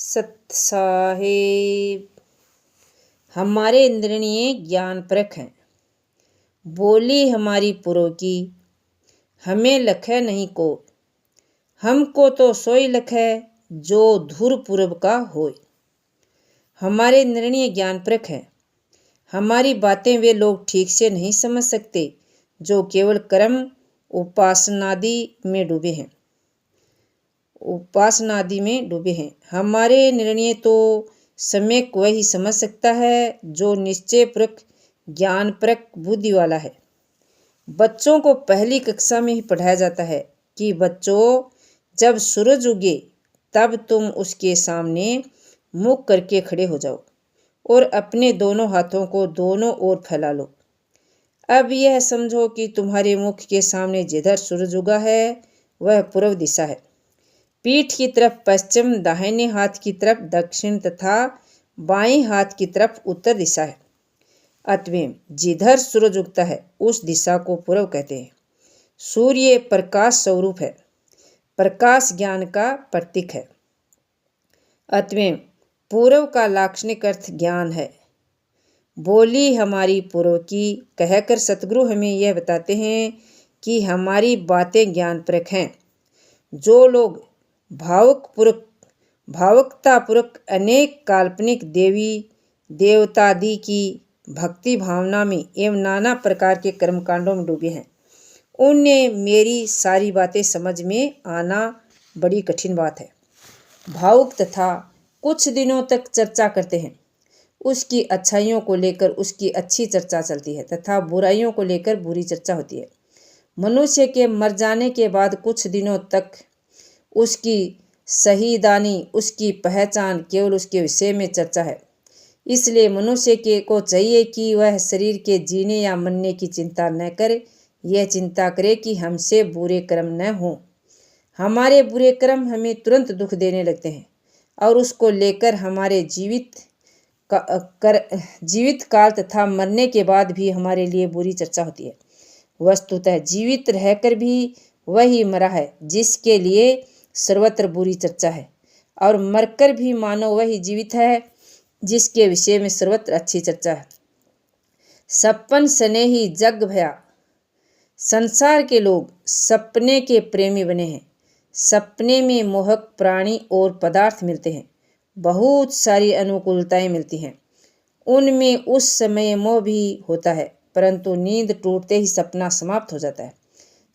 सत साहेब हमारे इंद्रिय ज्ञान परख हैं। बोली हमारी पुरों की, हमें लखै नहीं को। हमको तो सोई लखै जो धुर पूरब का होय। हमारे निर्णय ज्ञान परख है। हमारी बातें वे लोग ठीक से नहीं समझ सकते जो केवल कर्म उपासनादि में डूबे हैं। हमारे निर्णय तो सम्यक वही समझ सकता है जो निश्चय परक ज्ञान परक बुद्धि वाला है। बच्चों को पहली कक्षा में ही पढ़ाया जाता है कि बच्चों, जब सूरज उगे तब तुम उसके सामने मुख करके खड़े हो जाओ और अपने दोनों हाथों को दोनों ओर फैला लो। अब यह समझो कि तुम्हारे मुख के सामने जिधर सूरज उगा है वह पूर्व दिशा है, पीठ की तरफ पश्चिम, दाहिने हाथ की तरफ दक्षिण तथा बाएं हाथ की तरफ उत्तर दिशा है। अतएव जिधर सूरज उगता है उस दिशा को पूर्व कहते हैं। सूर्य प्रकाश स्वरूप है, प्रकाश ज्ञान का प्रतीक है। अतएव पूर्व का लाक्षणिक अर्थ ज्ञान है। बोली हमारी पूर्व की कहकर सतगुरु हमें यह बताते हैं कि हमारी बातें ज्ञान परक हैं। जो लोग भावुकतापूर्वक अनेक काल्पनिक देवी देवतादि की भक्ति भावना में एवं नाना प्रकार के कर्मकांडों में डूबे हैं, उन्हें मेरी सारी बातें समझ में आना बड़ी कठिन बात है। भावुक तथा कुछ दिनों तक चर्चा करते हैं, उसकी अच्छाइयों को लेकर उसकी अच्छी चर्चा चलती है तथा बुराइयों को लेकर बुरी चर्चा होती है। मनुष्य के मर जाने के बाद कुछ दिनों तक उसकी सहीदानी, उसकी पहचान केवल उसके विषय में चर्चा है। इसलिए मनुष्य को चाहिए कि वह शरीर के जीने या मरने की चिंता न करे, यह चिंता करे कि हमसे बुरे कर्म न हों। हमारे बुरे कर्म हमें तुरंत दुख देने लगते हैं और उसको लेकर हमारे जीवित काल तथा मरने के बाद भी हमारे लिए बुरी चर्चा होती है। वस्तुतः जीवित रहकर भी वही मरा है जिसके लिए सर्वत्र बुरी चर्चा है, और मरकर भी मानो वही जीवित है जिसके विषय में सर्वत्र अच्छी चर्चा है। सपन सने ही जग भया। संसार के लोग सपने के प्रेमी बने हैं। सपने में मोहक प्राणी और पदार्थ मिलते हैं, बहुत सारी अनुकूलताएं मिलती हैं। उनमें उस समय मोह भी होता है, परंतु नींद टूटते ही सपना समाप्त हो जाता है।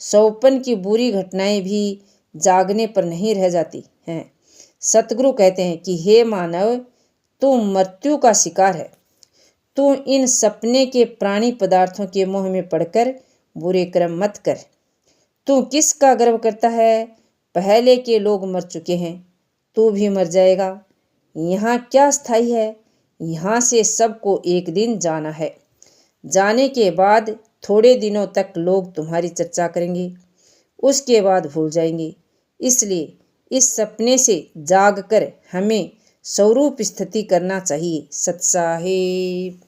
सौपन की बुरी घटनाएं भी जागने पर नहीं रह जाती हैं। सतगुरु कहते हैं कि हे मानव, तू मृत्यु का शिकार है। तू इन सपने के प्राणी पदार्थों के मोह में पड़कर बुरे कर्म मत कर। तू किसका गर्व करता है? पहले के लोग मर चुके हैं, तू भी मर जाएगा। यहाँ क्या स्थायी है? यहाँ से सबको एक दिन जाना है। जाने के बाद थोड़े दिनों तक लोग तुम्हारी चर्चा करेंगे, उसके बाद भूल जाएंगे। इसलिए इस सपने से जागकर हमें स्वरूप स्थिति करना चाहिए। सत साहेब।